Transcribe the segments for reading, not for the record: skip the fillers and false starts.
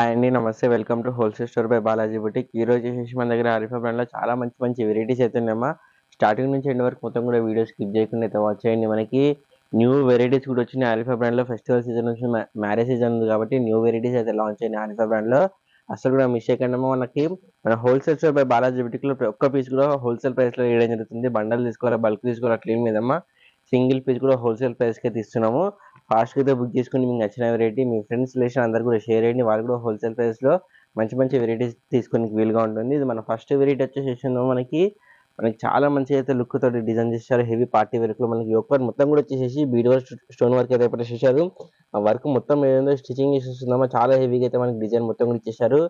Hi అండి. నమస్తే. Welcome to wholesale store by Balaji boutique. ఈరోజు వచ్చేసి మన దగ్గర ఆరిఫా బ్రాండ్‌లో చాలా మంచి మంచి వెరైటీస్ అయితే ఉన్నాయమ్మా. స్టార్టింగ్ నుంచి ఎండ్ వరకు మొత్తం కూడా వీడియో స్కిప్ చేయకుండా అయితే వాచ్ చేయండి. మనకి న్యూ వెరైటీస్ కూడా వచ్చినాయి ఆరిఫా బ్రాండ్‌లో. ఫెస్టివల్ సీజన్ నుంచి మ్యారేజ్ సీజన్ ఉంది కాబట్టి న్యూ వెరైటీస్ అయితే లాంచ్ అయినాయి ఆరిఫా బ్రాండ్‌లో. అసలు కూడా మిస్ చేయకండమ్మా. మన హోల్‌సేల్ స్టోర్ బై బాలాజీ బుటిక్‌లో ఒక్క పీస్ కూడా హోల్‌సేల్ ప్రైస్‌లో ఇవ్వడం జరుగుతుంది. బండల్ తీసుకోవాలా, బల్క్ తీసుకోవాలా అట్లా ఏం లేదమ్మా. సింగిల్ పీస్ కూడా హోల్‌సేల్ ప్రైస్‌కే ఇస్తున్నాము. ఫాస్ట్‌గా అయితే బుక్ చేసుకొని మీకు నచ్చిన వెరైటీ మీ ఫ్రెండ్స్ రిలేషన్ అందరూ కూడా షేర్ చేయండి. వాళ్ళు కూడా హోల్‌సేల్ ప్రైస్‌లో మంచి మంచి వెరైటీస్ తీసుకోనికి వీలుగా ఉంటుంది. ఇది మన ఫస్ట్ వెరైటీ వచ్చేసి మనకి చాలా మంచిగా అయితే లుక్ తోటి డిజైన్ చేశారు. హెవీ పార్టీ వర్క్ లో మనకి యోక్ వర్క్ మొత్తం కూడా వచ్చేసి బీడ్ వర్క్, స్టోన్ వర్క్ అయితే పెట్టేసేసారు. ఆ వర్క్ మొత్తం ఏదో స్టిచింగ్ చేసేస్తున్నామో చాలా హెవీగా అయితే మనకి డిజైన్ మొత్తం కూడా ఇచ్చేసారు.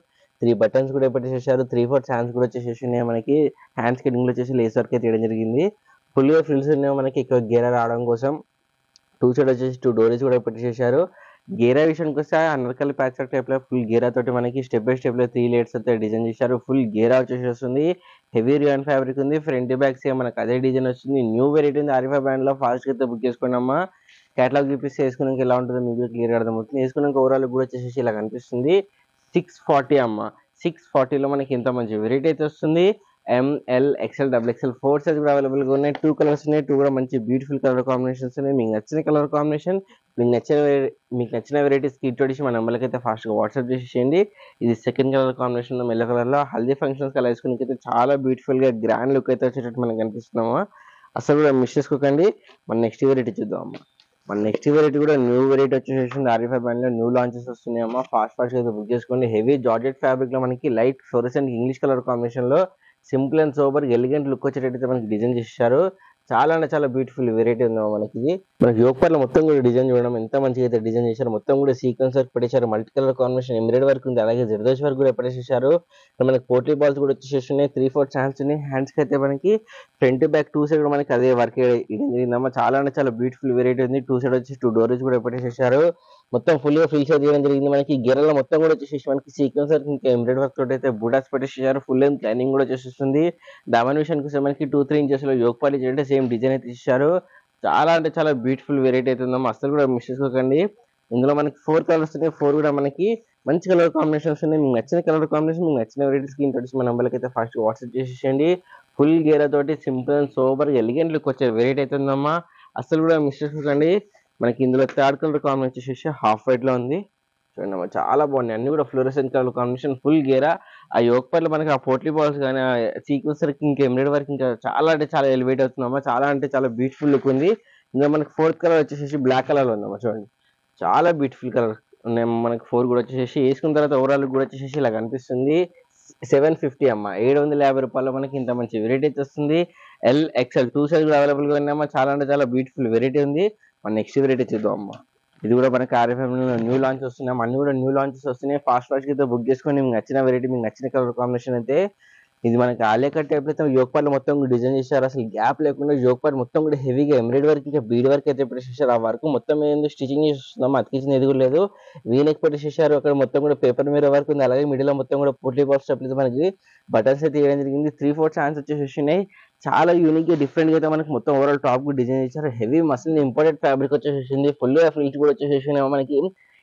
3 బటన్స్ కూడా పెట్టేసేసారు. 3/4 హ్యాండ్స్ కూడా వచ్చేసి ఉన్నాయి. మనకి హ్యాండ్స్ కింద వచ్చేసి లేస్ వర్క్ అయితే వేయడం జరిగింది. ఫుల్ గా ఫ్రిల్స్ ఉన్నాయి మనకి ఎక్కువ గేర రావడం కోసం. 2 సైడ్ వచ్చేసి 2 డోరీస్ కూడా పెట్టేసేసారు. గేరా విషయానికి వస్తే అనార్కలి ప్యాచ్ వర్క్ టైప్ లో ఫుల్ గేరా తోటి మనకి స్టెప్ బై స్టెప్ లో 3 లేయర్స్ అయితే డిజైన్ చేశారు. ఫుల్ గేరా వచ్చేసి వస్తుంది. హెవీ రియాన్ ఫ్యాబ్రిక్ ఉంది. ఫ్రంట్ బ్యాక్ సేమ్ మనకి అదే డిజైన్ వస్తుంది. న్యూ వెరైటీ ఉంది ఆరిఫా బ్రాండ్ లో. ఫాస్ట్ గా అయితే బుక్ చేసుకున్నామా. కేటలాగ్ చూపిస్తే వేసుకున్నాక ఎలా ఉంటుందో మీకు క్లియర్ గా అర్థమవుతుంది. వేసుకున్నాక ఓవరాల్ కూడా వచ్చేసి ఇలా కనిపిస్తుంది. 640 అమ్మ. 640 లో మనకి ఇంత మంచి వెరైటీ అయితే వస్తుంది. ML XL double XL 4 size కూడా అవైలబుల్ గా ఉన్నాయి. 2 కలర్స్ ఉన్నాయి. 2 కూడా మంచి బ్యూటిఫుల్ కలర్ కాంబినేషన్స్ ఉన్నాయి. మీకు నచ్చిన కలర్ కాంబినేషన్ మీకు నచ్చిన వెరైటీ స్క్రీన్ షాట్ చేసి మన నెంబర్కి అయితే ఫాస్ట్ గా వాట్సాప్ చేసేయండి. ఇది సెకండ్ కలర్ కాంబినేషన్ లో మెల్ల కలర్ లో హల్దీ ఫంక్షన్స్ కలర్ వేసుకుని అయితే చాలా బ్యూటిఫుల్ గా గ్రాండ్ లుక్ అయితే వచ్చేటట్టు మనకు కనిపిస్తున్నామా. అసలు కూడా మిస్ చేసుకోకండి. మన నెక్స్ట్ వెరైటీ చూద్దాం అమ్మా. మన నెక్స్ట్ వెరైటీ కూడా న్యూ వెరైటీ వచ్చేసి ఆరిఫా బ్రాండ్ లో న్యూ లాంచెస్ వస్తున్నాయమ్మా. ఫాస్ట్ గా అయితే బుక్ చేసుకోండి. హెవీ జార్జెట్ ఫ్యాబ్రిక్ లో మనకి light fluorescent English colour combination లో simple and sober elegant look వచ్చేటట్టు మనకి డిజైన్ చేశారు. చాలా అంటే చాలా బ్యూటిఫుల్ వెరైటీ ఉంది మనకి యోగపర్లో మొత్తం కూడా డిజైన్ చూడడం ఎంత మంచిగా అయితే డిజైన్ చేశారు. మొత్తం కూడా సీక్వెన్స్ వర్క్ పెట్టేశారు. Multi colour combination embroidery work ఉంది. అలాగే జర్దోష్ వర్క్ కూడా పెట్టేసేసారు. మనకి పోర్ట్లీ బాల్స్ కూడా వచ్చేసి ఉన్నాయి. 3/4 హ్యాండ్స్ ఉన్నాయి. హ్యాండ్స్ కి అయితే మనకి ఫ్రంట్ బ్యాక్ 2 సైడ్ కూడా మనకి అదే వర్క్ జరిగిందమ్మా. చాలా అంటే చాలా బ్యూటిఫుల్ వెరైటీ ఉంది. 2 సైడ్ వచ్చి 2 డోరీస్ కూడా పెట్టేసేసారు. మొత్తం ఫుల్ గా ఫిల్ చేయడం జరిగింది. మనకి గెరల మొత్తం కూడా వచ్చేసి మనకి సీక్వెన్స్ వర్క్ ఇంకా ఎంబ్రాయిడరీ వర్క్ తోటి అయితే బూటాస్ పెట్టేసేసారు. ఫుల్ లెంత్ లైనింగ్ కూడా వచ్చేస్తుంది. దామన్ విషయానికి వస్తే మనకి 2-3 ఇంచెస్ లో యోగ్ పాలి చేయండి సేమ్ డిజైన్ అయితే ఇచ్చారు. చాలా అంటే చాలా బ్యూటిఫుల్ వెరైటీ అయితే ఉందమ్మా. అసలు కూడా మిస్ చేసుకోకండి. ఇందులో మనకి 4 కలర్స్ ఉన్నాయి. 4 కూడా మనకి మంచి కలర్ కాంబినేషన్స్ ఉన్నాయి. మీకు నచ్చిన కలర్ కాంబినేషన్ మీకు నచ్చిన వెరైటీ స్క్రీన్ తోటి మన నెంబర్కి అయితే ఫస్ట్ వాట్సాప్ చేసేయండి. ఫుల్ గేరా తోటి simple and sober elegant look వచ్చే వెరైటీ అయితే ఉందమ్మా. అసలు కూడా మిస్ చేసుకోకండి. మనకి ఇందులో థర్డ్ కలర్ కాంబినేషన్ వచ్చేసి హాఫ్ వైట్ లో ఉంది. చూడండి అమ్మా, చాలా బాగున్నాయి. అన్ని కూడా ఫ్లోరెసెంట్ కలర్ కాంబినేషన్ ఫుల్ గేరా. ఆ యోగ్ పర్లు మనకి ఆ పోర్ట్లీ బాల్స్ కానీ సీక్వెన్స్ వర్క్ ఇంకా ఎంబ్రాయిడరీ వర్క్ ఇంకా చాలా అంటే చాలా ఎలివేట్ అవుతుందమ్మా. చాలా అంటే చాలా బ్యూటిఫుల్ లుక్ ఉంది. ఇంకా మనకి 4th కలర్ వచ్చేసి బ్లాక్ కలర్ లో ఉందమ్మా. చూడండి చాలా బ్యూటిఫుల్ కలర్ ఉన్నాయి. మనకి 4 కూడా వచ్చేసి వేసుకున్న తర్వాత ఓవరాల్ కూడా వచ్చేసి ఇలా కనిపిస్తుంది. 750 అమ్మా. 750 రూపాయలు మనకి ఇంత మంచి వెరైటీ అయితే వస్తుంది. ఎల్ఎక్స్ఎల్ 2 సైజ్ కూడా అవైలబుల్ గా ఉన్నాయమ్మా. చాలా అంటే చాలా బ్యూటిఫుల్ వెరైటీ ఉంది. మన నెక్స్ట్ వెరైటీ చూద్దాం అమ్మా. ఇది కూడా మనకి ఆర్ఎఫ్ఎం న్యూ లాంచ్ వస్తున్నాయి. అన్ని కూడా న్యూ లాంచెస్ వస్తున్నాయి. ఫాస్ట్ అయితే బుక్ చేసుకొని మీకు నచ్చిన వెరైటీ మీకు నచ్చిన కలర్ కాంబినేషన్ అయితే ఇది మనకి ఆలియా కట్ టైప్ అయితే యోగ్ పార్లు మొత్తం డిజైన్ చేశారు. అసలు గ్యాప్ లేకుండా యోగ్ పార్లు మొత్తం కూడా హెవీగా ఎంబ్రాయిడరీ వర్క్ ఇంకా బీడ్ వర్క్ అయితే పెట్టేసేసారు. ఆ వర్క్ మొత్తం ఏందో స్టిచింగ్ చేస్తున్నాము. అతికించిన ఎదుగు లేదు. వీనెక్ పెట్టేసేసారు. అక్కడ మొత్తం కూడా పేపర్ మీద వర్క్ ఉంది. అలాగే మిడిల్ లో మొత్తం కూడా పోర్ట్లీ బాక్స్ అయితే మనకి బటన్స్ అయితే వేయడం జరిగింది. 3/4 హ్యాండ్స్ వచ్చేసి ఉన్నాయి. చాలా యూనిక్ గా డిఫరెంట్ గా అయితే మనకి మొత్తం ఓవరాల్ టాప్ డిజైన్ చేశారు. హెవీ మసిల్ ఇంపోర్టెడ్ ఫ్యాబ్రిక్ వచ్చేసింది. ఫుల్ ఫ్రిల్స్ కూడా వచ్చేసి మనకి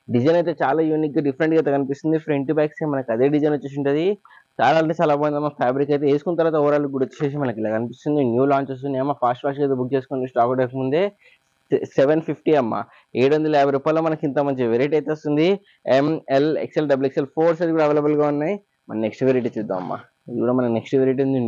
డిజైన్ అయితే చాలా యూనిక్ గా డిఫరెంట్ గా అయితే కనిపిస్తుంది. ఫ్రంట్ బ్యాక్ మనకి అదే డిజైన్ వచ్చేసి ఉంటుంది. చాలా అంటే చాలా బాగుంది. ఫ్యాబ్రిక్ అయితే వేసుకున్న తర్వాత ఓవరాల్ కూడా వచ్చేసి మనకి ఇలా కనిపిస్తుంది. న్యూ లాంచ్ వస్తుంది అమ్మ. ఫాస్ట్ అయితే బుక్ చేసుకుని స్టాక్ అవుట్ ముందే 750 అమ్మ. 750 రూపాయలు మనకి ఇంత మంచి వెరైటీ అయితే వస్తుంది. ML XL double XL 4 size కూడా అవైలబుల్ గా ఉన్నాయి. మన నెక్స్ట్ వెరైటీ చూద్దాం అమ్మా. ఇది కూడా మన నెక్స్ట్ వెరైటీ ఉంది.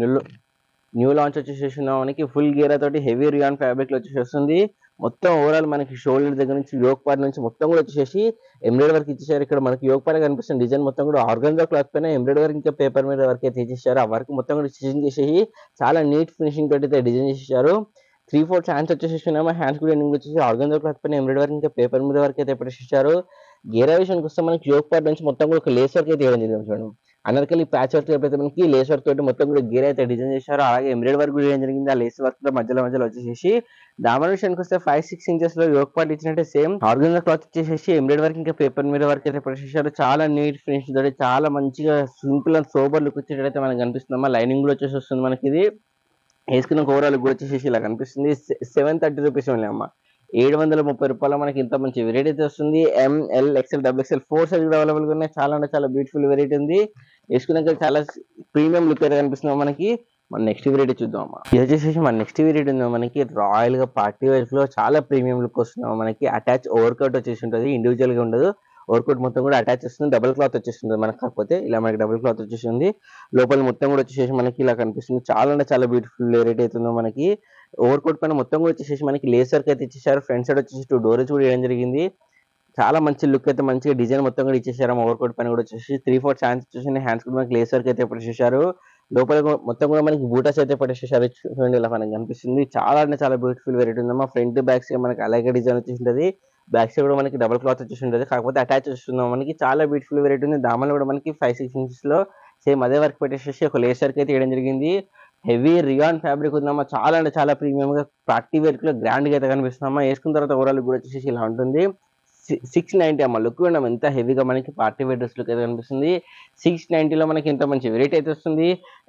న్యూ లాంచ్ వచ్చేసి మనకి ఫుల్ గేరా తోటి హెవీ రియాన్ ఫ్యాబ్రిక్ లో వచ్చేసి వస్తుంది. మొత్తం ఓవరాల్ మనకి షోల్డర్ దగ్గర నుంచి యోగ్ పార్ట్ నుంచి మొత్తం కూడా వచ్చేసి ఎంబ్రాయిడరీ వర్క్ ఇచ్చేసారు. ఇక్కడ మనకి యోగ్ పార్ట్ కనిపిస్తున్న డిజైన్ మొత్తం కూడా ఆర్గన్జా క్లాత్ పైన ఎంబ్రాయిడరీ వర్క్ ఇంకా పేపర్ మీద వర్క్ అయితే ఇచ్చేసారు. ఆ వర్క్ మొత్తం కూడా స్టిచింగ్ చేసేసి చాలా నీట్ ఫినిషింగ్ తోటి అయితే డిజైన్ చేసేసారు. 3/4 హ్యాండ్స్ వచ్చేసి హ్యాండ్స్ కూడా ఎండింగ్ వచ్చేసి ఆర్గన్జా క్లాత్ పైన ఎంబ్రాయిడరీ వర్క్ ఇంకా పేపర్ మీద వర్క్ అయితే పెట్టేసారు. గేరా విషయానికి వస్తే మనకి యోగ్ పార్ట్ నుంచి మొత్తం కూడా ఒక లేస్ వర్క్ అయితే వేయడం జరిగింది. చూడండి అనార్కలి ప్యాచ్ వర్క్ అయితే మనకి లేస్ వర్క్ తోటి మొత్తం కూడా గేర్ అయితే డిజైన్ చేశారు. అలాగే ఎంబ్రాయిడరీ వర్క్ కూడా జరిగింది. ఆ లేస్ వర్క్ మధ్యలో వచ్చేసి దామన్ విషయానికి వస్తే 5-6 ఇంచెస్ లో యోగ్ పార్ట్ ఇచ్చినట్టే సేమ్ ఆర్గనైజర్ క్లాత్ ఇచ్చేసి ఎంబ్రాయిడరీ వర్క్ ఇంకా పేపర్ మీద వర్క్ అయితే పెట్టేసారు. చాలా నీట్ ఫినిష్ తోటి చాలా మంచిగా సింపుల్ అండ్ సోబర్ లుక్ వచ్చేటైతే మనకి కనిపిస్తుందమ్మా. లైనింగ్ కూడా వస్తుంది మనకి. ఇది వేసుకున్న ఓవరాల్ కూడా వచ్చేసి ఇలా కనిపిస్తుంది. 730 రూపీస్ ఓన్లీ అమ్మా. రూ. 730 మనకి ఇంత మంచి వెరైటీ అయితే వస్తుంది. ML XL double XL 4 size కూడా అవైలబుల్ గా ఉన్నాయి. చాలా అంటే చాలా బ్యూటిఫుల్ వెరైటీ ఉంది. వేసుకున్నాక చాలా ప్రీమియం లుక్ అయితే కనిపిస్తుంది మనకి. మన నెక్స్ట్ వెరైటీ చూద్దాం. ఇది వచ్చేసి మన నెక్స్ట్ వెరైటీ ఉందో మనకి రాయల్ గా పార్టీ వేర్ లో చాలా ప్రీమియం లుక్ వస్తుంది మనకి. అటాచ్ ఓవర్ కోట్ వచ్చేసి ఉంటుంది, ఇండివిజువల్ గా ఉండదు. ఓవర్ కోట్ మొత్తం కూడా అటాచ్ వస్తుంది, డబుల్ క్లాత్ వచ్చేస్తుంది మనకి. కాకపోతే ఇలా మనకి డబుల్ క్లాత్ వచ్చేసింది. లోపల మొత్తం కూడా వచ్చేసి మనకి ఇలా కనిపిస్తుంది. చాలా అంటే చాలా బ్యూటిఫుల్ వెరైటీ అవుతుందో మనకి. ఓవర్ కోట్ పైన మొత్తం కూడా వచ్చేసి మనకి లేస్ వర్క్ అయితే ఇచ్చేసారు. ఫ్రంట్ సైడ్ వచ్చేసి 2 డోర్స్ కూడా వేయడం జరిగింది. చాలా మంచి లుక్ అయితే మంచిగా డిజైన్ మొత్తం కూడా ఇచ్చేసారు. ఓవర్ కోట్ పైన కూడా వచ్చేసి 3/4 హ్యాండ్స్ వచ్చేసి హ్యాండ్స్ కూడా మనకి లేస్ వర్క్ అయితే పట్టేసేసారు. లోపల మొత్తం కూడా మనకి బూటాస్ అయితే పట్టేసేసారు. చూడండి ఇలా మనకి కనిపిస్తుంది. చాలా అంటే చాలా బ్యూటిఫుల్ వెరైటీ ఉందమ్మా. ఫ్రంట్ బ్యాక్ సైడ్ మనకి అలాగే డిజైన్ వచ్చేసి ఉంటుంది. బ్యాక్ సైడ్ కూడా మనకి డబుల్ క్లాత్ వచ్చేసి ఉంటుంది. కాకపోతే అటాచ్ వస్తుంది మనకి. చాలా బ్యూటిఫుల్ వెరైటీ ఉంది. దామలు కూడా మనకి 5-6 ఇంచెస్ లో సేమ్ అదే వర్క్ పెట్టేసేసి ఒక లేస్ వర్క్ అయితే వేయడం జరిగింది. హెవీ రియాన్ ఫ్యాబ్రిక్ ఉందమ్మా. చాలా అంటే చాలా ప్రీమియం గా పార్టీ వేర్ లో గ్రాండ్ గా అయితే కనిపిస్తుందమ్మా. వేసుకున్న తర్వాత ఓవరాల్ కూడా వచ్చేసి ఇలా ఉంటుంది. 690 అమ్మ. లుక్ చూడండి ఎంత హెవీగా మనకి పార్టీ వేర్ డ్రెస్ లుక్ అయితే కనిపిస్తుంది. 690లో మనకి ఎంత మంచి వెరైటీ అయితే వస్తుంది.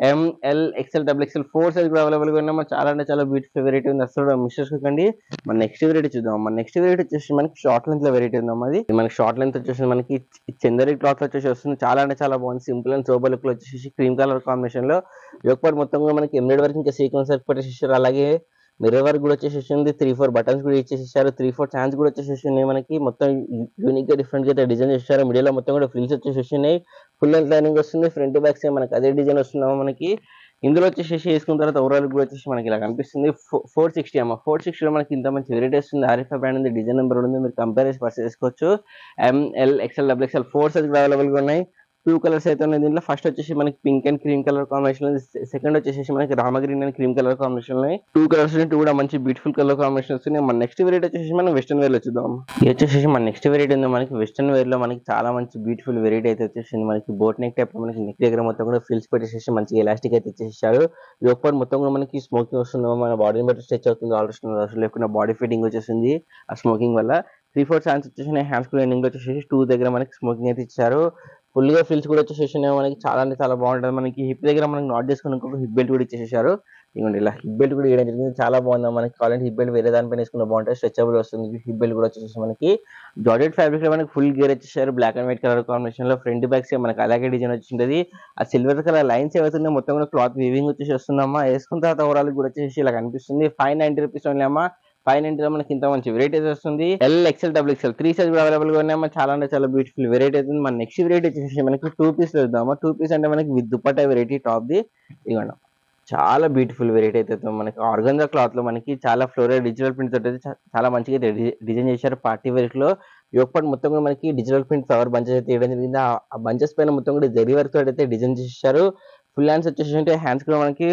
ML XL double XL 4 size కూడా అవైలబుల్ గా ఉన్నామా. చాలా అంటే చాలా బ్యూటిఫుల్ వెరైటీ ఉంది. అసలు మిస్ చేసుకోకండి. మన నెక్స్ట్ వెరైటీ చూద్దాం. మన నెక్స్ట్ వెరైటీ వచ్చేసి మనకి షార్ట్ లెంత్ లో వెరైటీ ఉందమ్మా. అది మనకి షార్ట్ లెంత్ వచ్చేసి మనకి చందరి క్లాత్ వచ్చేసి వస్తుంది. చాలా అంటే చాలా బాగుంది. సింపుల్ అండ్ సోబర్ లుక్ లో వచ్చేసి క్రీమ్ కలర్ కాంబినేషన్ లో యోగపాటు మొత్తం కూడా మనకి ఎంబ్రాయిడరీ వర్క్ ఇంకా సీక్వెన్స్ వర్క్ పెట్టేసేసారు. అలాగే మిర్రర్ వర్క్ కూడా వచ్చేసేసింది. 3-4 బటన్స్ కూడా ఇచ్చేసేసారు. 3-4 హ్యాండ్స్ కూడా వచ్చేసేసింది మనకి. మొత్తం యూనిక్ గా డిఫరెంట్ గా అయితే డిజైన్ చేశారు. మిడిల్ లో మొత్తం కూడా ఫ్రిల్స్ వచ్చేసేసినాయి. ఫుల్ లెంత్ లైనింగ్ వస్తుంది. ఫ్రంట్ బ్యాక్ సైడ్ మనకి అదే డిజైన్ వస్తున్నాము మనకి. ఇందులో వచ్చేసి వేసుకున్న తర్వాత ఓవరాల్ కూడా వచ్చేసి మనకి ఇలా కనిపిస్తుంది. 460 అమ్మ. 460 లో మనకి ఇంత మంచి వెరైటీ వస్తుంది. ఆర్ఎఫ్ఐ బ్రాండ్ ఉంది, డిజైన్ నెంబర్ ఉంది. మీరు కంపేర్ చేసి పర్చేస్ చేసుకోవచ్చు. ML XL double XL 4 size కూడా అవైలబుల్ గా ఉన్నాయి. 2 కలర్స్ అయితే ఉన్నాయి దీంట్లో. ఫస్ట్ వచ్చేసి మనకి pink and cream colour combination ఉంది. సెకండ్ వచ్చేసి మనకి Rama green and cream colour combination ఉన్నాయి. 2 కలర్స్ కూడా మంచి బ్యూటిఫుల్ కలర్ కాంబినేషన్ వస్తున్నాయి. మన నెక్స్ట్ వెరైటీ వచ్చేసి మనం వెస్టర్న్ వేర్ లో చూద్దాం. ఇది వచ్చేసి మన నెక్స్ట్ వెరైటీ ఉంది మనకి. వెస్టర్న్ వేర్ లో మనకి చాలా మంచి బ్యూటిఫుల్ వెరైటీ అయితే వచ్చేసింది మనకి. బోట్ నెక్ టైప్ మనకి నెక్ దగ్గర మొత్తం కూడా ఫ్రిల్స్ పెట్టేసి మంచి ఎలాస్టిక్ అయితే ఇచ్చేసారు. యోగపాటు మొత్తం కూడా మనకి స్మోకింగ్ వస్తుంది. మన బాడీని బట్టి స్ట్రెచ్ అవుతుంది. ఆల్రెడీ లేకుండా బాడీ ఫిట్టింగ్ వచ్చేసింది ఆ స్మోకింగ్ వల్ల. 3-4 హ్యాండ్స్ వచ్చేసి హ్యాండ్స్ కూడా ఎండింగ్ వచ్చేసి 2 దగ్గర మనకి స్మోకింగ్ అయితే ఇచ్చారు. ఫుల్ గా ఫ్రిల్స్ కూడా వచ్చేసి మనకి. చాలా అంటే చాలా బాగుంటుంది మనకి. హిప్ దగ్గర మనకి నాట్ చేసుకుని ఇంకొక హిప్ బెల్ట్ కూడా ఇచ్చేసారు. ఇవ్వండి ఇలా హిప్ బెల్ట్ కూడా వేయడం జరిగింది. చాలా బాగుంది మనకి. కావాలంటే హిప్ బెల్ట్ వేరే దానిపైన వేసుకున్న బాగుంటుంది. స్ట్రెచబుల్ వస్తుంది. హిప్ బెల్ట్ కూడా వచ్చేసి మనకి జార్జెట్ ఫ్యాబ్రిక్ లో మనకి ఫుల్ గేర్ వచ్చేసారు. Black and white colour combination లో. ఫ్రంట్ బ్యాక్ సైడ్ మనకి అలాగే డిజైన్ వచ్చింటది. ఆ సిల్వర్ కలర్ లైన్స్ ఏవైతున్నాయి మొత్తం కూడా క్లాత్ వీవింగ్ వచ్చేసి వస్తుందమ్మా. వేసుకున్న తర్వాత ఓవరాల్ కూడా వచ్చేసి ఇలా కనిపిస్తుంది. 590 రూపీస్ ఓన్లీ అమ్మా. 590 లో మనకి ఇంత మంచి వెరైటీ వస్తుంది. L XL double XL 3 size కూడా అవైలబుల్ గా ఉన్నాయమ్మా. చాలా అంటే చాలా బ్యూటిఫుల్ వెరైటీ అవుతుంది. మన నెక్స్ట్ వెరైటీ వచ్చేసి మనకి 2 పీస్ లో ఇద్దామా. 2 పీస్ అంటే మనకి with dupatta variety top the. ఇవ్వండి చాలా బ్యూటిఫుల్ వెరైటీ అయితే మనకి. ఆర్గంజా క్లాత్ లో మనకి చాలా ఫ్లోరల్ డిజిటల్ ప్రింట్ తోటి చాలా మంచిగా డిజైన్ చేశారు. పార్టీ వేర్ లో యోగపాటు మొత్తం కూడా మనకి డిజిటల్ ప్రింట్ ఫ్లవర్ బంచెస్ అయితే వేయడం జరిగింది. ఆ బంచెస్ పైన మొత్తం కూడా జరీ వర్క్ తోటి అయితే డిజైన్ చేశారు. ఫుల్ హ్యాండ్స్ వచ్చేసి హ్యాండ్స్ కూడా మనకి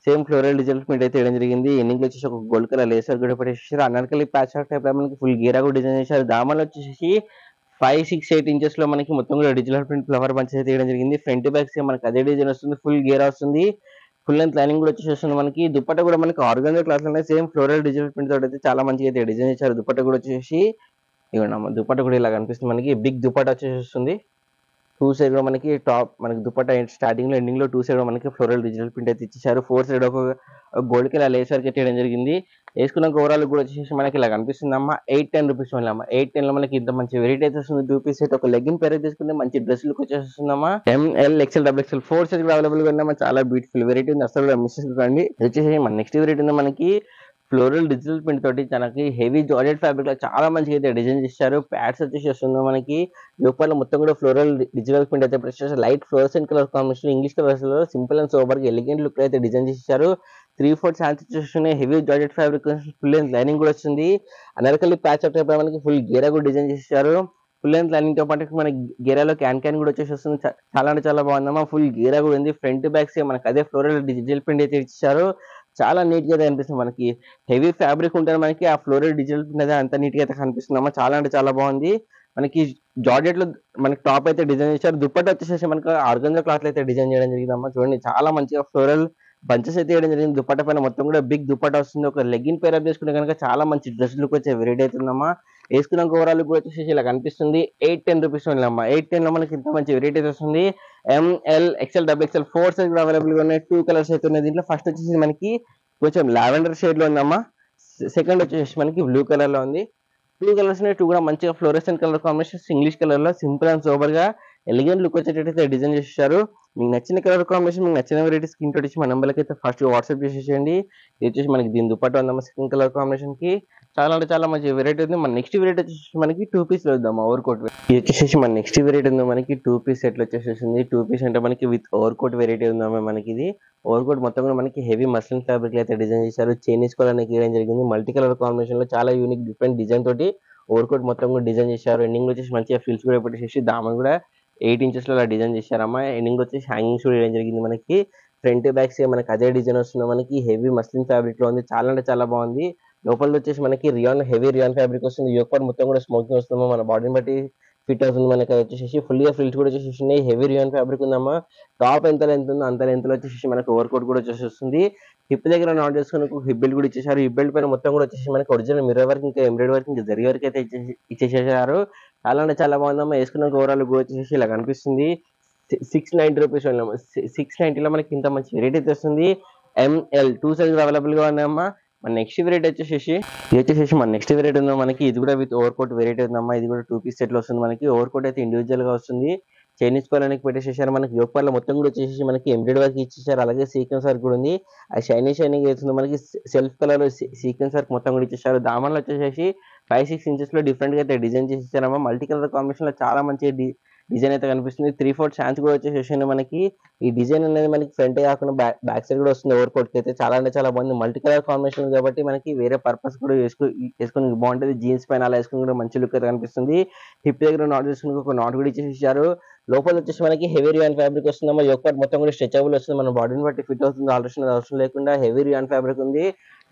సేమ్ ఫ్లోరల్ డిజిటల్ ప్రింట్ అయితే వేయడం జరిగింది. ఎండింగ్ లో వచ్చేసి ఒక గోల్డ్ కలర్ లేసర్ కూడా పెట్టేసారు. అనార్కలి ప్యాచ్ టైప్ లో మనకి ఫుల్ గీరా కూడా డిజైన్ చేశారు. దామలు వచ్చేసి 5-6-8 ఇంచెస్ లో మనకి మొత్తం కూడా డిజిటల్ ప్రింట్ ఫ్లవర్ బంచెస్ అయితే వేయడం జరిగింది. ఫ్రంట్ బ్యాక్ సైడ్ మనకి అదే డిజైన్ వస్తుంది. ఫుల్ గీరా వస్తుంది. ఫుల్ లెంత్ లైనింగ్ కూడా వచ్చేసి మనకి. దుపట్టా కూడా మనకి ఆర్గంజా క్లాత్ లోనే సేమ్ ఫ్లోరల్ డిజిటల్ ప్రింట్ తోటి అయితే చాలా మంచిగా అయితే డిజైన్ చేశారు. దుపట్టా కూడా వచ్చేసి ఇవ్వండి దుపట్టా కూడా ఇలా కనిపిస్తుంది మనకి. బిగ్ దుపట్టా వచ్చేస్తుంది. 2 సైడ్ లో మనకి టాప్ మనకి దుపట్టా స్టార్టింగ్ లో ఎండింగ్ లో 2 సైడ్ మనకి ఫ్లోరల్ డిజిటల్ ప్రింట్ అయితే ఇచ్చేసారు. 4 సైడ్ ఒక గోల్డ్ కలర్ లేస్ వర్క్ అయితే వేయడం జరిగింది. వేసుకున్నాక ఓవరాల్ కూడా వచ్చేసి మనకి ఇలా కనిపిస్తుంది అమ్మా. 810 రూపీస్ ఓన్లీ అమ్మా. 810 లో మనకి ఇంత మంచి వెరైటీ అయితే వస్తుంది. 2 పీస్ అయితే ఒక లెగ్గిన్ పేర్ తీసుకుంటే మంచి డ్రెస్ లుక్ వచ్చేస్తుందమ్మా. M L XL double XL 4 size కూడా అవైలబుల్ గా ఉన్నామా. చాలా బ్యూటిఫుల్ వెరైటీ ఉంది. అసలు మిస్ చేసుకోండి. వచ్చేసి మన నెక్స్ట్ వెరైటీ ఉంది మనకి. ఫ్లోరల్ డిజిటల్ ప్రింట్ తోటి మనకి హెవీ జార్జెట్ ఫ్యాబ్రిక్ లో చాలా మంచిగా అయితే డిజైన్ చేశారు. ప్యాడ్స్ వచ్చేసి వస్తుంది మనకి. లోపల మొత్తం కూడా ఫ్లోరల్ డిజిటల్ ప్రింట్ అయితే press light fluorescent colour combination English colours లో సింపుల్ అండ్ సోబర్ గా ఎలిగెంట్ లుక్ అయితే డిజైన్ చేశారు. 3/4 హ్యాండ్స్ వచ్చేసి heavy georgette fabric full length lining కూడా వస్తుంది. అనార్కలి ప్యాచ్ టైప్ మనకి ఫుల్ గేరా కూడా డిజైన్ చేశారు. ఫుల్ లెంత్ లైనింగ్ తో పాటు మనకి గేరాలో క్యాన్ కూడా వచ్చేసి వస్తుంది. చాలా అంటే చాలా బాగుందమ్మా. ఫుల్ గేరా కూడా ఉంది. ఫ్రంట్ బ్యాక్ సైడ్ మనకి అదే ఫ్లోరల్ డిజిటల్ ప్రింట్ అయితే ఇచ్చారు. చాలా నీట్ గా కనిపిస్తుంది మనకి. హెవీ ఫ్యాబ్రిక్ ఉంటుంది మనకి. ఆ ఫ్లోరల్ డిజిటల్ ప్రింట్ అంత నీట్ గా అయితే కనిపిస్తుందమ్మా. చాలా అంటే చాలా బాగుంది. మనకి జార్జెట్ లో మనకి టాప్ అయితే డిజైన్ చేశారు. దుపట్టా వచ్చేసి మనకి ఆర్గంజా క్లాత్ అయితే డిజైన్ చేయడం జరిగిందమ్మా. చూడండి చాలా మంచిగా ఫ్లోరల్ బంచెస్ అయితే వేయడం జరిగింది. దుపట్టా పైన మొత్తం కూడా బిగ్ దుపట్టా వస్తుంది. ఒక లెగ్గిన్ పేర్ అప్ చేసుకుంటే కనుక చాలా మంచి డ్రెస్ లుక్ వచ్చే వెరైటీ అవుతుందమ్మా. వేసుకున్నాక ఓవరాల్ కూడా వచ్చేసి ఇలా కనిపిస్తుంది. 810 రూపీస్ ఓన్లీ అమ్మా. 810 లో మనకి ఇంత మంచి వెరైటీ వస్తుంది. ML XL double XL 4 size కూడా అవైలబుల్ గా ఉన్నాయి. 2 కలర్స్ అయితే ఉన్నాయి దీంట్లో. ఫస్ట్ వచ్చేసి మనకి కొంచెం లావెండర్ షేడ్ లో ఉందమ్మా. సెకండ్ వచ్చేసి మనకి బ్లూ కలర్ లో ఉంది. 2 కలర్స్ ఉన్నాయి. 2 కూడా మంచిగా fluorescent colour combinations, English colour లో సింపుల్ అండ్ సోబర్ గా ఎలిగెంట్ లుక్ వచ్చేటట్టయితే డిజైన్ చేసేసారు. మీకు నచ్చిన కలర్ కాంబినేషన్, మీకు నచ్చిన వెరైటీ స్క్రీన్ తోటి ఇచ్చి మన నెంబర్కి అయితే ఫస్ట్ వాట్సాప్ చేసేసేయండి. ఇది వచ్చేసి మనకి దీని దుపట్టా ఉందమ్మా సెకండ్ కలర్ కాంబినేషన్ కి. చాలా అంటే చాలా మంచి వెరైటీ ఉంది. మన నెక్స్ట్ వెరైటీ వచ్చేసి మనకి 2 పీస్ లో వద్దాం ఓవర్ కోట్. ఇది వచ్చేసి మన నెక్స్ట్ వెరైటీ ఉంది మనకి 2 పీస్ సెట్ వచ్చేసేసింది. 2 పీస్ అంటే మనకి విత్ ఓవర్ కోట్ వెరైటీ ఉందమ్మా మనకి. ఇది ఓవర్ కోట్ మొత్తం కూడా మనకి హెవీ మస్లిన్ ఫ్యాబ్రిక్ అయితే డిజైన్ చేశారు. చైనీస్ కలర్ అనేది వేయడం జరిగింది. మల్టీ కలర్ కాంబినేషన్ లో చాలా యూనిక్ డిఫరెంట్ డిజైన్ తోటి ఓవర్ కోట్ మొత్తం కూడా డిజైన్ చేశారు. ఎండింగ్ వచ్చేసి మంచిగా ఫిల్స్ కూడా పెట్టేసి దామన్ కూడా 8 ఇంచెస్ లో అలా డిజైన్ చేశారమ్మా. ఎండింగ్ వచ్చేసి హ్యాంగింగ్స్ కూడా వేయడం జరిగింది మనకి. ఫ్రంట్ బ్యాక్ మనకి అదే డిజైన్ వస్తుంది మనకి. హెవీ మస్లిన్ ఫ్యాబ్రిక్ లో ఉంది. చాలా అంటే చాలా బాగుంది. లోపల వచ్చేసి మనకి హెవీ రియాన్ ఫ్యాబ్రిక్ వస్తుంది. యోక్ పార్ట్ మొత్తం కూడా స్మోకింగ్ వస్తుంది. మన బాడీని బట్టి ఫిట్ అవుతుంది మనకి. వచ్చేసి ఫుల్గా ఫ్రిల్స్ కూడా వచ్చేసి హెవీ రియాన్ ఫ్యాబ్రిక్ ఉందమ్మా. టాప్ ఎంత లెంత్ ఉందో అంత లెంత్ లో వచ్చేసి మనకి ఓవర్ కోట్ కూడా వచ్చేస్తుంది. హిప్ దగ్గర నాట్ చేసుకుని హిప్ బెల్ట్ కూడా ఇచ్చేసారు. హిప్ బెల్ట్ పైన మొత్తం కూడా వచ్చేసి మనకి ఒరిజినల్ మిర్రర్ వర్క్ ఇంకా ఎంబ్రాయిడరీ వర్క్ ఇంకా జరీ వర్క్ అయితే ఇచ్చేసేసారు. చాలా అంటే చాలా బాగుందమ్మా. వేసుకున్న ఓవరాల్ కూడా వచ్చేసి ఇలా కనిపిస్తుంది. 690 రూపీస్ 690 లో మనకి ఇంత మంచి వెరైటీ అయితే వస్తుంది. ML 2 సైజ్ అవైలబుల్ గా ఉన్నాయమ్మా. మన నెక్స్ట్ వెరైటీ వచ్చేసి మన నెక్స్ట్ వెరైటీ ఉందా మనకి. ఇది కూడా విత్ ఓవర్ కోట్ వెరైటీ ఉందమ్మా. ఇది కూడా 2 పీస్ సెట్ లో వస్తుంది మనకి. ఓవర్ కోట్ అయితే ఇండివిజువల్ గా వస్తుంది. చైనీస్ కాలనికి పెట్టేసేసారు. మనకి యోక్ పార్ట్ మొత్తం కూడా వచ్చేసి మనకి ఎంబ్రాయిడరీ వర్క్ ఇచ్చేసారు. అలాగే సీక్వెన్స్ వర్క్ కూడా ఉంది. ఆ షైనింగ్ అవుతుంది మనకి. సెల్ఫ్ కలర్ సీక్వెన్స్ వర్క్ మొత్తం కూడా ఇచ్చేసారు. దామన్లో వచ్చేసి 5-6 ఇంచెస్ లో డిఫరెంట్ గా అయితే డిజైన్ చేసేసారమ్మా. మల్టీ కలర్ కాంబినేషన్ లో చాలా మంచి డిజైన్ అయితే కనిపిస్తుంది. 3/4 హ్యాండ్స్ కూడా వచ్చేసేసి మనకి. ఈ డిజైన్ అనేది మనకి ఫ్రంట్ కాకుండా బ్యాక్ సైడ్ కూడా వస్తుంది. ఓవర్ కోట్ కి అయితే చాలా అంటే చాలా బాగుంది. మల్టీ కలర్ కాంబినేషన్ కాబట్టి మనకి వేరే పర్పస్ కూడా వేసుకుని బాగుంటుంది. జీన్స్ పైన అలా వేసుకుని కూడా మంచి లుక్ అయితే కనిపిస్తుంది. హిప్ దగ్గర నాట్ చేసుకుని ఒక నాట్ కూడా ఇచ్చేసారు. లోపల వచ్చేసి మనకి హెవీ రియాన్ ఫ్యాబ్రిక్ వస్తుందమ్మా. యోక్ పార్ట్ మొత్తం కూడా స్ట్రెచబుల్ వస్తుంది. మన బాడీని బట్టి ఫిట్ అవుతుంది. ఆల్ట్రేషన్ అవసరం లేకుండా హెవీ రియాన్ ఫ్యాబ్రిక్ ఉంది.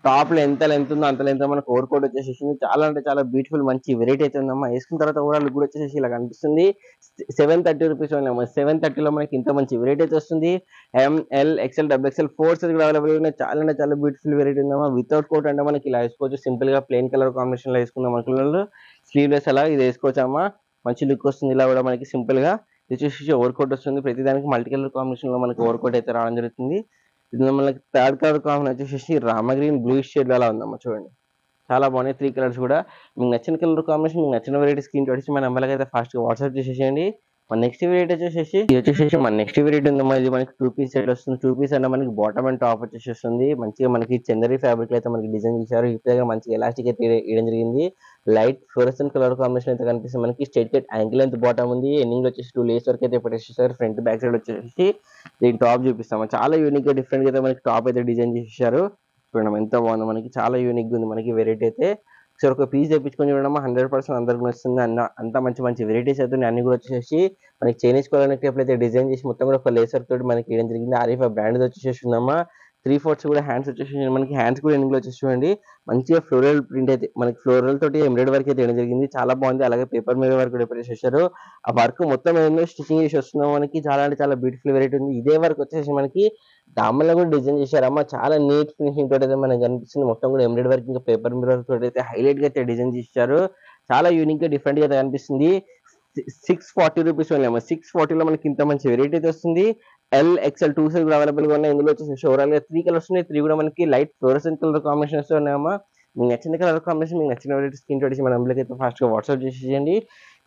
టాప్ లో ఎంత లెంత్ ఉందో అంత లెంత్ మనకు ఓవర్ కోట్ వచ్చేసి చాలా అంటే చాలా బ్యూటిఫుల్ మంచి వెరైటీ అయితే ఉందమ్మా. వేసుకున్న తర్వాత ఓవరాల్ లుక్ కూడా వచ్చేసి ఇలా కనిపిస్తుంది. 730 రూపీస్ 730 లో మనకి ఇంత మంచి వెరైటీ అయితే వస్తుంది. ML XL XXL 4 సైజ్ కూడా అవైలబుల్ ఉన్నాయి. చాలా అంటే చాలా బ్యూటిఫుల్ వెరైటీ ఉందమ్మా. వితౌట్ కోట్ అంటే మనకి ఇలా వేసుకోవచ్చు. సింపుల్ గా ప్లెయిన్ కలర్ కాంబినేషన్ లో వేసుకుందాం అనుకున్న స్లీవ్లెస్ అలా ఇది వేసుకోవచ్చు అమ్మా. మంచి లుక్ వస్తుంది. ఇలా కూడా మనకి సింపుల్ గా ఇది వచ్చేసి ఓవర్ కోట్ వస్తుంది. ప్రతి దానికి మల్టీ కలర్ కాంబినేషన్ లో మనకి ఓవర్ కోట్ అయితే రావడం జరుగుతుంది. ఇది మనకి థర్డ్ కలర్ కాంబినేషన్ వచ్చేసి రామ గ్రీన్ బ్లూ షేడ్ అలా ఉందమ్మా. చూడండి చాలా బాగున్నాయి. 3 కలర్స్ కూడా. మీకు నచ్చిన కలర్ కాంబినేషన్, మీకు నచ్చిన వెరైటీ స్క్రీన్ వచ్చి మన నెంబర్కి అయితే ఫాస్ట్ గా వాట్సాప్ చేసేసేయండి. మన నెక్స్ట్ వెరైటీ వచ్చేసి మన నెక్స్ట్ వెరైటీ ఉందమ్మా. ఇది మనకి 2 పీస్ సెట్ వస్తుంది. 2 పీస్ అంటే మనకి బాటమ్ అండ్ టాప్ వచ్చేస్తుంది. మంచిగా మనకి చందరి ఫ్యాబ్రిక్ అయితే మనకి డిజైన్ చేశారు. హిప్ దగ్గర మంచిగా ఎలాస్టిక్ అయితే వేయడం జరిగింది. లైట్ ఫ్లోరెసెంట్ కలర్ కాంబినేషన్ అయితే కనిపిస్తుంది మనకి. Straight cut ankle length bottom ఉంది. ఎండింగ్ వచ్చేసి 2 లేస్ వర్క్ అయితే పెట్టేసేసారు. ఫ్రంట్ బ్యాక్ సైడ్ వచ్చేసి దీని టాప్ చూపిస్తాము. చాలా యూనిక్ గా డిఫరెంట్ గా అయితే మనకి టాప్ అయితే డిజైన్ చేసేసారు. చూడండి ఎంత బాగుందో మనకి. చాలా యూనిక్ గా ఉంది మనకి వెరైటీ అయితే. ఒకసారి ఒక పీస్ తెప్పించుకొని చూడడం 100% అందరికి వస్తుంది. అంత మంచి వెరైటీస్ అయితే అన్ని కూడా వచ్చేసి మనకి చైనీస్ కాలనీ టైప్ అయితే డిజైన్ చేసి మొత్తం కూడా ఒక లేసర్ తోటి మనకి వేయడం జరిగింది. ఆరిఫా బ్రాండ్ వచ్చేసి ఉందమ్మా. 3/4 కూడా హ్యాండ్స్ వచ్చేసి మనకి. హ్యాండ్స్ కూడా ఎండింగ్ లో వచ్చేసి చూడండి మంచిగా ఫ్లోరల్ ప్రింట్ అయితే మనకి ఫ్లోరల్ తోటి ఎంబ్రాయిడరీ వర్క్ అయితే వేయడం జరిగింది. చాలా బాగుంది. అలాగే పేపర్ మీద వర్క్ కూడా పెట్టేసేసారు. ఆ వర్క్ మొత్తం ఏదో స్టిచింగ్ చేసి వస్తున్నాం మనకి. చాలా అంటే చాలా బ్యూటిఫుల్ వెరైటీ ఉంది. ఇదే వర్క్ వచ్చేసి మనకి దామన్లో కూడా డిజైన్ చేశారమ్మా. చాలా నీట్ ఫినిషింగ్ తోటి అయితే మనకి కనిపిస్తుంది. మొత్తం కూడా ఎంబ్రాయిడరీ వర్క్ ఇంకా పేపర్ మీద వర్క్ తోటి అయితే హైలైట్ గా అయితే డిజైన్ చేశారు. చాలా యూనిక్ గా డిఫరెంట్ గా అయితే కనిపిస్తుంది. 640 రూపీస్ 640 లో మనకి ఇంత మంచి వెరైటీ అయితే వస్తుంది. LXL 2 సైజ్ కూడా అవైలబుల్ గా ఉన్నాయి. ఇందులో వచ్చేసి ఓవరాల్ గా 3 కలర్స్ ఉన్నాయి. 3 కూడా మనకి లైట్ ఫ్లోరెసెంట్ కలర్ కాంబినేషన్స్ ఉన్నాయమ్మా. మీకు నచ్చిన కలర్ కాంబినేషన్, మీకు నచ్చిన వెరైటీ స్క్రీన్ షాట్ మన నెంబర్కి అయితే ఫాస్ట్ గా వాట్సాప్ చేసేయండి.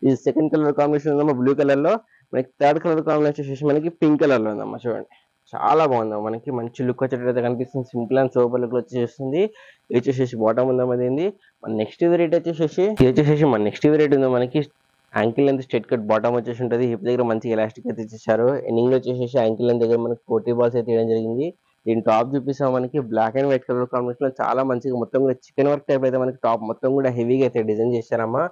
ఇది సెకండ్ కలర్ కాంబినేషన్ ఉందమ్మా బ్లూ కలర్ లో. మనకి థర్డ్ కలర్ కాంబినేషన్ వచ్చేసి మనకి పింక్ కలర్ లో ఉందమ్మా. చూడండి చాలా బాగుందమ్మా. మనకి మంచి లుక్ వచ్చేటైతే కనిపిస్తుంది. సింపుల్ అండ్ సూపర్ లుక్ వచ్చేస్తుంది. ఇది వచ్చేసి బాటమ్ ఉందమ్మా. దీనిది మన నెక్స్ట్ వెరైటీ వచ్చేసి మన నెక్స్ట్ వెరైటీ ఉందా మనకి. Ankle length straight cut bottom వచ్చేసి ఉంటుంది. హిప్ దగ్గర మంచి ఎలాస్టిక్ అయితే ఇచ్చేసారు. ఎండింగ్ లో వచ్చేసి యాంకిల్ లెంత్ దగ్గర మనకి 40 బాల్స్ అయితే వేయడం జరిగింది. దీని టాప్ చూపిస్తాం మనకి black and white colour combination లో చాలా మంచిగా మొత్తం కూడా చికెన్ వర్క్ టైప్ అయితే మనకి టాప్ మొత్తం కూడా హెవీగా అయితే డిజైన్ చేశారమ్మా.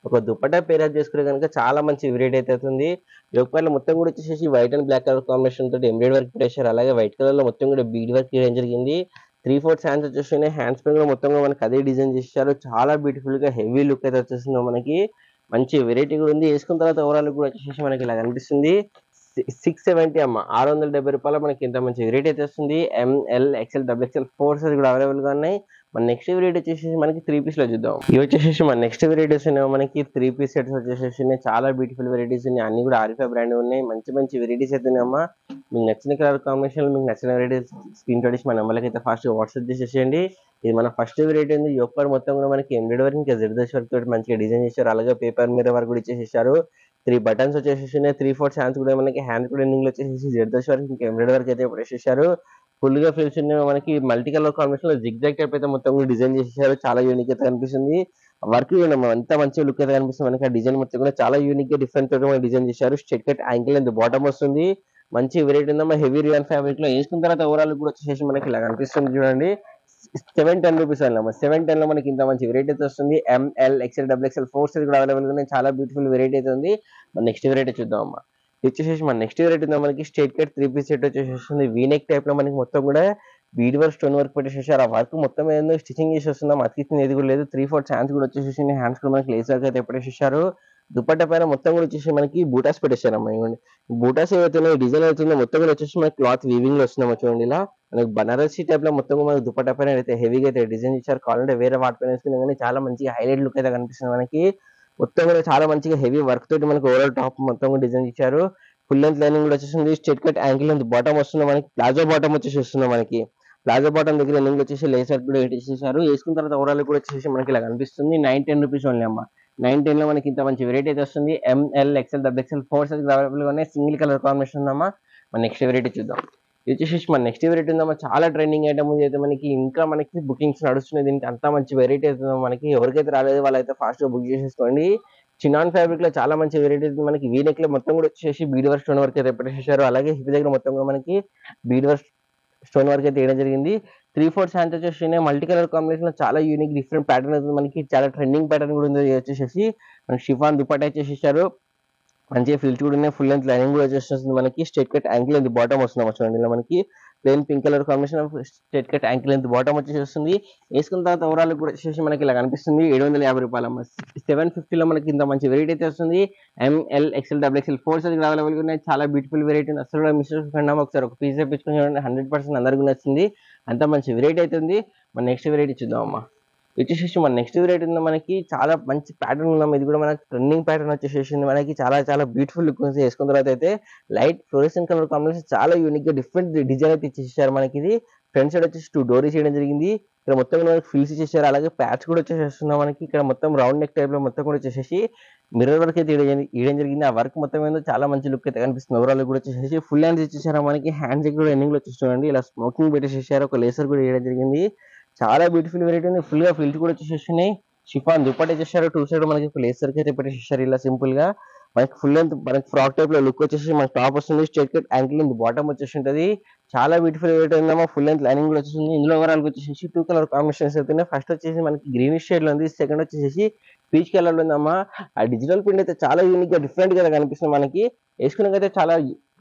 ఒక దుపట్టా పేరప్ చేసుకునే కనుక చాలా మంచి వెరైటీ అయితే అవుతుంది. యోక్ పార్ట్ మొత్తం కూడా వచ్చేసి white and black colour combination తోటి ఎంబ్రాయిడరీ వర్క్ పెట్టేశారు. అలాగే వైట్ కలర్ లో మొత్తం కూడా బీడ్ వర్క్ చేయడం జరిగింది. 3/4 హ్యాండ్స్ వచ్చేసి హ్యాండ్స్ పైన కూడా మొత్తం కూడా మనకి అదే డిజైన్ చేశారు. చాలా బ్యూటిఫుల్ గా హెవీ లుక్ అయితే వచ్చేసిందో మనకి. మంచి వెరైటీ కూడా ఉంది. వేసుకున్న తర్వాత ఓవరాల్ కూడా వచ్చేసి మనకి ఇలా కనిపిస్తుంది. 670 అమ్మ. 670 రూపాయలు మనకి ఇంత మంచి వెరైటీ అయితే వస్తుంది. ML XL XXL 4 సైజ్ కూడా అవైలబుల్ గా ఉన్నాయి. మన నెక్స్ట్ వెరైటీ వచ్చేసి మనకి 3 పీస్లో చూద్దాం. ఇవి వచ్చేసి మన నెక్స్ట్ వెరైటీస్ మనకి 3 పీస్ సెట్స్ వచ్చేసి చాలా బ్యూటిఫుల్ వెరైటీస్ ఉన్నాయి. అన్ని కూడా ఆరిఫా బ్రాండ్ ఉన్నాయి. మంచి మంచి వెరైటీస్ అయితే ఉన్నాయమ్మా. మీకు నచ్చిన కలర్ కాంబినేషన్, మీకు నచ్చిన వెరైటీస్ స్క్రీన్ షాట్ మన నెంబర్కి అయితే ఫాస్ట్ వాట్సాప్ చేసేయండి. ఇది మన ఫస్ట్ వెరైటీ ఉంది. యోక్ పార్ట్ మొత్తం కూడా మనకి ఎంబ్రాయిడరీ వర్క్ ఇంకా జర్దోసి వర్క్ తోటి మంచిగా డిజైన్ చేశారు. అలాగే పేపర్ మీద వర్క్ కూడా ఇచ్చేసేసారు. 3 బటన్స్ వచ్చేసి 3/4 హ్యాండ్స్ కూడా మనకి హ్యాండ్ కూడా ఎండింగ్ లో వచ్చేసి జర్దోసి వర్క్ ఇంకా ఎంబ్రాయిడరీ వర్క్ అయితే వేసేసారు. ఫుల్ గా ఫ్రిల్స్ మనకి మల్టీ కలర్ కాంబినేషన్ లో జిగ్జాగ్ టైప్ అయితే మొత్తం కూడా డిజైన్ చేసేసారు. చాలా యూనిక్ అయితే కనిపిస్తుంది. వర్క్ అంత మంచి లుక్ అయితే కనిపిస్తుంది. మనకి ఆ డిజైన్ మొత్తం కూడా చాలా యూనిక్ గా డిఫరెంట్ తోటి మనకి డిజైన్ చేశారు. Straight cut ankle and bottom వస్తుంది. మంచి వెరైటీ ఉందమ్మా. హెవీ రియాన్ ఫ్యాబ్రిక్ లో వేసుకున్న తర్వాత ఓవరాల్ కూడా వచ్చేసి మనకి ఇలా కనిపిస్తుంది. చూడండి 710 రూపీస్ అన్నమాట. 710 లో మనకి ఇంత మంచి వెరైటీ అయితే వస్తుంది. ML XL XXL 4 సైజ్ కూడా అవైలబుల్ గా చాలా బ్యూటిఫుల్ వెరైటీ అయితే ఉంది. మన నెక్స్ట్ వెరైటీ చూద్దాం అమ్మా. వచ్చేసి మన నెక్స్ట్ వెరైటీ ఉందా మనకి స్ట్రైట్ కట్ 3 పీస్ సెట్ వచ్చేసి వీనెక్ టైప్ లో మనకి మొత్తం కూడా బీడ్ వర్క్ స్టోన్ వర్క్ పెట్టేసేసారు. ఆ వర్క్ మొత్తం ఏదో స్టిచింగ్ చేసి వస్తుందా అతికింది ఏది కూడా లేదు. 3/4 హ్యాండ్స్ కూడా వచ్చేసి హ్యాండ్స్ కూడా మనకి లేస్ వర్క్ అయితే పెట్టేసేసారు. దుపట్టా పైన మొత్తం కూడా వచ్చేసి మనకి బూటాస్ పెట్టేశారమ్మా. ఇవ్వండి బూటాస్ ఏవైతే డిజైన్ అవుతుందో మొత్తం కూడా వచ్చేసి మనకి క్లాత్ వీవింగ్ లో వస్తుందమ్మా. చూడండి ఇలా మనకి బనారసీ టైప్ లో మొత్తం మనకి దుపట్టా పైన అయితే హెవీగా అయితే డిజైన్ ఇచ్చారు. కావాలంటే వేరే వాటి పైన వేసుకున్నా కానీ చాలా మంచిగా హైలైట్ లుక్ అయితే కనిపిస్తుంది మనకి. మొత్తం కూడా చాలా మంచిగా హెవీ వర్క్ తోటి మనకి ఓవరాల్ టాప్ మొత్తం కూడా డిజైన్ ఇచ్చారు. ఫుల్ లెంత్ లైనింగ్ కూడా వచ్చేసింది. Straight cut ankle length bottom వస్తుంది మనకి. ప్లాజో బాటమ్ వచ్చేసి వస్తుంది మనకి. ప్లాజో బాటమ్ దగ్గర ఎండింగ్ వచ్చేసి లేస్ వర్క్ కూడా వేసేసారు. వేసుకున్న తర్వాత ఓవరాల్ కూడా వచ్చేసి మనకి ఇలా కనిపిస్తుంది. 910 రూపీస్ ఓన్లీ అమ్మా. 910 లో మనకి ఇంత మంచి వెరైటీ అయితే వస్తుంది. ML XL XXL 4 size available గా ఉన్నాయి. సింగిల్ కలర్ కాంబినేషన్ ఉందమ్మా. మన నెక్స్ట్ వెరైటీ చూద్దాం. ఇది వచ్చేసి మన నెక్స్ట్ వెరైటీ ఉందమ్మా. చాలా ట్రెండింగ్ ఐటమ్ ఉంది అయితే మనకి. ఇంకా మనకి బుకింగ్స్ నడుస్తున్నాయి. దీనికి అంత మంచి వెరైటీ అవుతుందో మనకి. ఎవరికైతే రాలేదు వాళ్ళైతే ఫాస్ట్ గా బుక్ చేసేసుకోండి. చినాన్ ఫ్యాబ్రిక్ లో చాలా మంచి వెరైటీస్ మనకి. వీనెక్ లో మొత్తం కూడా వచ్చేసి బీడ్ వర్క్ స్టోన్ వర్క్ అయితే పెట్టేసారు. అలాగే హిప్ దగ్గర మొత్తం కూడా మనకి బీడ్ వర్క్ స్టోన్ వర్క్ అయితే వేయడం జరిగింది. 3/4 హ్యాండ్స్ వచ్చేసి మల్టీ కలర్ కాంబినేషన్ లో చాలా యూనిక్ డిఫరెంట్ ప్యాటర్న్ అవుతుంది మనకి. చాలా ట్రెండింగ్ ప్యాటర్న్ కూడా ఉంది. వచ్చేసి మనకి షిఫాన్ దుపట్టా వచ్చేసారు. మంచిగా ఫిల్స్ కూడా ఉన్నాయి. ఫుల్ లెంత్ లైనింగ్ కూడా వచ్చేస్తుంది మనకి. Straight cut ankle length bottom వస్తుంది చూడండి. ఇలా మనకి plain pink colour combination straight cut ankle length bottom వచ్చేస్తుంది. వేసుకున్న తర్వాత ఓవరాల్ కూడా వచ్చేసి మనకి ఇలా కనిపిస్తుంది. 750 రూపాయలు అమ్మ. 750 లో మనకి ఇంత మంచి వెరైటీ అయితే వస్తుంది. ML XL XXL 4 size available గా ఉన్నాయి. చాలా బ్యూటిఫుల్ వెరైటీ ఉంది. అసలు మిస్ చేసుకోండి. ఒకసారి ఒక పీస్ తెప్పించుకొని చూడండి. 100% అందరికీ నచ్చింది. అంత మంచి వెరైటీ అయితే ఉంది. మన నెక్స్ట్ వెరైటీ చూద్దాం అమ్మా. వచ్చేసి మన నెక్స్ట్ వెరైటీ ఉంది మనకి. చాలా మంచి ప్యాటర్న్ ఉన్నాం. ఇది కూడా మనకి ట్రెండింగ్ ప్యాటర్న్ వచ్చేసి మనకి చాలా చాలా బ్యూటిఫుల్ లుక్ వేసుకున్న తర్వాత అయితే లైట్ ఫ్లోరెసెంట్ కలర్ కాంబినేషన్ చాలా యూనిక్ గా డిఫరెంట్ డిజైన్ అయితే ఇచ్చేసారు మనకి. ఇది ఫ్రంట్ సైడ్ వచ్చేసి 2 డోరీస్ చేయడం జరిగింది. ఇక్కడ మొత్తం మనకి ఫిల్స్ ఇచ్చేసారు. అలాగే ప్యాచ్ కూడా వచ్చేస్తున్నాం మనకి. ఇక్కడ మొత్తం రౌండ్ నెక్ టైప్ లో మొత్తం కూడా వచ్చేసి మిర్రర్ వర్క్ అయితే వేయడం జరిగింది. ఆ వర్క్ మొత్తం ఏందో చాలా మంచి లుక్ అయితే కనిపిస్తుంది. ఓవరాల్ కూడా వచ్చేసి ఫుల్ హ్యాండ్స్ ఇచ్చేసారు మనకి. హ్యాండ్స్ కూడా ఎండింగ్ లో చూడండి ఇలా స్మోకింగ్ పెట్టేసేసారు. ఒక లేసర్ కూడా వేయడం జరిగింది. చాలా బ్యూటిఫుల్ వెరైటీ ఉంది. ఫుల్ గా ఫిల్స్ కూడా వచ్చేసినాయి. షిఫాన్ దుపట్టా చేశారు. 2 సైడ్ మనకి లేసర్ అయితే పెట్టేసారు. ఇలా సింపుల్ గా మనకి ఫుల్ లెంత్ మనకి ఫ్రాక్ టైప్ లో లుక్ వచ్చేసి మనకి టాప్ వస్తుంది. Straight cut ankle length bottom వచ్చేసి ఉంటుంది. చాలా బ్యూటిఫుల్ వెరైటీ ఉందమ్మా. ఫుల్ లెంత్ లైనింగ్ కూడా వచ్చేసింది. ఇందులో ఓవరాల్ వచ్చేసి 2 కలర్ కాంబినేషన్స్ అవుతున్నాయి. ఫస్ట్ వచ్చేసి మనకి గ్రీనిష్ షేడ్ లో ఉంది. సెకండ్ వచ్చేసి పీచ్ కలర్ లో ఉందమ్మా. ఆ డిజిటల్ ప్రింట్ అయితే చాలా యూనిక్ గా డిఫరెంట్ గా కనిపిస్తుంది మనకి. వేసుకున్నకైతే చాలా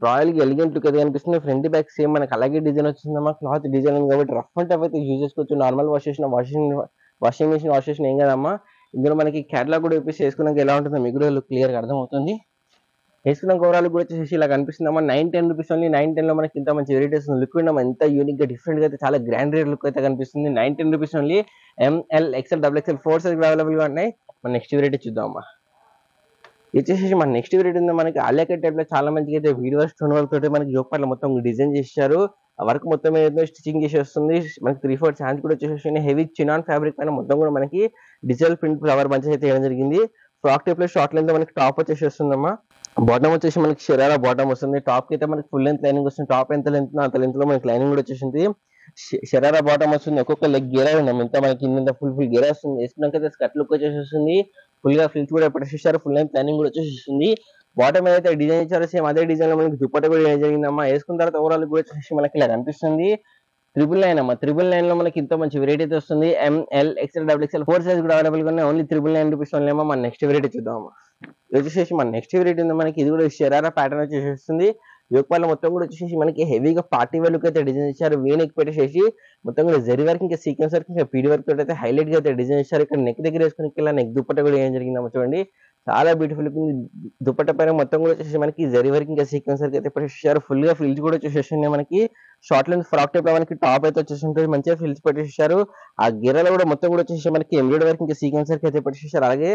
రాయల్ గా ఎలిగెంట్ లుక్ అయితే కనిపిస్తుంది. ఫ్రంట్ బ్యాక్ సేమ్ మనకి అలాగే డిజైన్ వచ్చిందమ్మా. క్లాత్ డిజైన్ ఉంది కాబట్టి రఫ్ అండ్ టఫ్ అయితే యూజ్ చేసుకోవచ్చు. నార్మల్ వాషింగ్ మెషిన్ వాష్ చేసిన ఏం కదమ్మా. ఇందులో మనకి క్యాటలాగ్ కూడా వేసి వేసుకున్నాక ఎలా ఉంటుందో మీకు కూడా లుక్ క్లియర్ గా అర్థమవుతుంది. వేసుకున్నాక ఓవరాల్ కూడా వచ్చేసి ఇలా కనిపిస్తుందమ్మా. 910 రూపీస్ ఓన్లీ. 910 లో మనకి ఇంత మంచి వెరైటీస్ లుక్ ఉండడం ఎంత యూనిక్ గా డిఫరెంట్ గా అయితే చాలా గ్రాండ్ రేట్ లుక్ అయితే కనిపిస్తుంది. 910 rupees only. ML XL XXL 4 size available గా ఉన్నాయి. మన నెక్స్ట్ వెరైటీ చూద్దామమ్మా. వచ్చేసి మన నెక్స్ట్ వెరైటీ ఉంది మనకి. ఆలియా కట్ టైప్ లో చాలా మంచిగా అయితే వీడియో స్టోన్ వర్క్ తోటి మనకి యోక్ పార్ట్ మొత్తం డిజైన్ చేశారు. ఆ వర్క్ మొత్తం ఏదో స్టిచింగ్ చేసి వస్తుంది. మనకి 3/4 హ్యాండ్స్ కూడా వచ్చేసి హెవీ చినాన్ ఫ్యాబ్రిక్ పైన మొత్తం కూడా మనకి డిజిటల్ ప్రింట్ ఫ్లవర్ మంచిగా అయితే వేయడం జరిగింది. ఫ్రాక్ టైప్ లో షార్ట్ లెంత్ మనకి టాప్ వచ్చేసి వస్తుందమ్మా. బాటమ్ వచ్చేసి మనకి షరారా బాటమ్ వస్తుంది. టాప్ కి అయితే మనకి ఫుల్ లెంత్ లైనింగ్ వస్తుంది. టాప్ ఎంత లెంత్ అంత లెంత్ లో మనకి లైనింగ్ కూడా వచ్చేసింది. షరారా బాటమ్ వస్తుంది. ఒక్కొక్క లెగ్ గేరా ఉంది. ఇంత మనకి కింద ఫుల్ గేరా వస్తుంది. వేసుకున్నాక స్కర్ట్ లుక్ వచ్చేసి వస్తుంది. ఫుల్ గా ఫిల్స్ కూడా పెట్టేసారు. ఫుల్ లెంత్ లైనింగ్ కూడా వచ్చేసి బాటమ్ ఏదైతే డిజైన్ ఇచ్చారో సేమ్ అదే డిజైన్ లో మనకి దుపట్టా కూడా వేయడం జరిగిందమ్మా. వేసుకున్న తర్వాత ఓవరాల్ కూడా వచ్చేసి మనకి ఇలా కనిపిస్తుంది. 999 అమ్మా. 999 లో మనకి ఇంత మంచి వెరైటీ అయితే వస్తుంది. ML XL XXL 4 సైజ్ కూడా అవైలబుల్ గా ఉన్నాయి. ఓన్లీ 999 రూపీస్ ఓన్లీ అమ్మా. మన నెక్స్ట్ వెరైటీ చూద్దామమ్మా. వచ్చేసి మన నెక్స్ట్ వెరైటీ ఉంది మనకి. ఇది కూడా షరారా ప్యాటర్న్ వచ్చేసి యోక్ పార్ట్ మొత్తం కూడా వచ్చేసి మనకి హెవీగా పార్టీ వేర్ లుక్ అయితే డిజైన్ ఇచ్చారు. వీనెక్ పెట్టేసి మొత్తం కూడా జరీ వర్క్ ఇంకా సీక్వెన్స్ వర్క్ ఇంకా పీడి వర్క్ తోటి అయితే హైలైట్ గా అయితే డిజైన్ ఇచ్చారు. ఇక్కడ నెక్ దగ్గర వేసుకుని ఇలా నెక్ దుపట్టా కూడా ఏం జరిగిందమ్మా. చూడండి చాలా బ్యూటిఫుల్ ఉంది. దుపట్టా పైన మొత్తం కూడా వచ్చేసి మనకి జరీ వర్క్ ఇంకా సీక్వెన్స్ వర్క్ అయితే పెట్టేసారు. ఫుల్ గా ఫ్రిల్స్ కూడా వచ్చేసేసి మనకి షార్ట్ లెంత్ ఫ్రాక్ టైప్ లో మనకి టాప్ అయితే వచ్చేసి ఉంటుంది. మంచిగా ఫ్రిల్స్ పెట్టేసారు. ఆ గిర్రలో కూడా మొత్తం కూడా వచ్చేసి మనకి ఎంబ్రాయిడరీ వర్క్ ఇంకా సీక్వెన్స్ వర్క్ అయితే పెట్టేసారు. అలాగే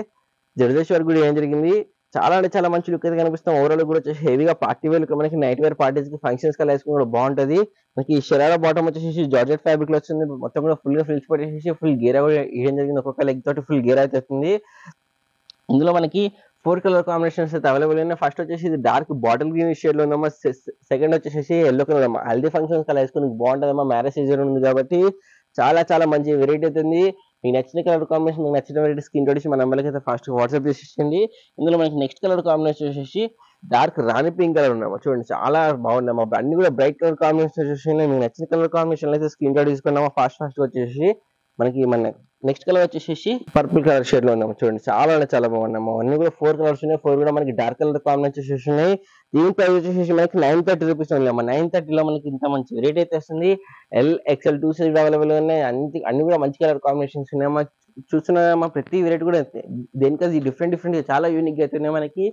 జర్దోసి వర్క్ కూడా ఏం జరిగింది. చాలా అంటే చాలా మంచి లుక్ అయితే కనిపిస్తాం. ఓవరాల్ కూడా వచ్చేసి హెవీగా పార్టీ వేర్ మనకి నైట్ వేర్ పార్టీస్ కి ఫంక్షన్స్ కి వేసుకుని కూడా బాగుంటది. మనకి షరారా బాటమ్ వచ్చేసి జార్జెట్ ఫ్యాబ్రిక్ లో వస్తుంది. మొత్తం కూడా ఫుల్ గా ఫ్రిల్స్ పెట్టేసి ఫుల్ గేరా కూడా ఏం జరిగింది. ఒక్కొక్క లెగ్ తోటి ఫుల్ గేర్ అయితే వస్తుంది. ఇందులో మనకి 4 కలర్ కాంబినేషన్స్ అయితే అవైలబుల్ ఉన్నాయి. ఫస్ట్ వచ్చేసి ఇది డార్క్ బాటిల్ గ్రీన్ షేడ్ లో ఉందమ్మా. సెకండ్ వచ్చేసి ఎల్లో కలర్ అమ్మా. హల్దీ ఫంక్షన్స్ కలర్ వేసుకుని బాగుంటుందమ్మా. మ్యారేజ్ సీజన్ ఉంది కాబట్టి చాలా చాలా మంచి వెరైటీ అవుతుంది. మీకు నచ్చిన కలర్ కాంబినేషన్, మీకు నచ్చిన వెరైటీ స్క్రీన్ తోటి మన నెంబర్కి అయితే ఫాస్ట్ వాట్సాప్ చేసేయండి. ఇందులో మనకి నెక్స్ట్ కలర్ కాంబినేషన్ వచ్చేసి డార్క్ రాణి పింక్ కలర్ ఉన్నామా. చూడండి చాలా బాగుందమ్మా. అన్ని కూడా బ్రైట్ కలర్ కాంబినేషన్ వచ్చేసి మీకు నచ్చిన కలర్ కాంబినేషన్ అయితే స్క్రీన్ తోటి తీసుకున్నామా. ఫాస్ట్ వచ్చేసి మనకి మన నెక్స్ట్ కలర్ వచ్చేసి పర్పుల్ కలర్ షేడ్ లో ఉన్నాము. చూడండి చాలా అంటే చాలా బాగున్నాము. అన్ని కూడా 4 కలర్స్ ఉన్నాయి. 4 కూడా మనకి డార్క్ కలర్ కాంబినేషన్ ఉన్నాయి. దీని ప్రైస్ వచ్చేసి మనకి 930 రూపీస్ ఉన్నాయమ్మా. 930 లో మనకి ఇంత మంచి రేట్ అయితే వస్తుంది. XL 2 సైజ్ అవైలబుల్ ఉన్నాయి. అన్ని కూడా మంచి కలర్ కాంబినేషన్స్ ఉన్నాయమ్మా. చూస్తున్నామా ప్రతి వెరైటీ కూడా దేనికది డిఫరెంట్ చాలా యూనిక్ అయితే ఉన్నాయి. మనకి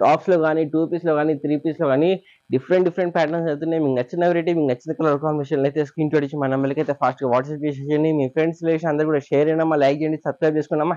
టాప్స్ లో కానీ 2 పీస్ లో కానీ 3 పీస్ లో కానీ డిఫరెంట్ ప్యాటర్న్స్ అవుతున్నాయి. మీకు నచ్చిన వెరైటీ, మీకు నచ్చిన కలర్ కాంబినేషన్ అయితే స్క్రీన్ షాట్ ఇచ్చి మన నెంబర్కి అయితే ఫాస్ట్ గా వాట్సాప్ చేసేయండి. మీ ఫ్రెండ్స్ రిలేషన్ అందరూ కూడా షేర్ చేయడమా, లైక్ చేయండి, సబ్స్క్రైబ్ చేసుకున్నామా.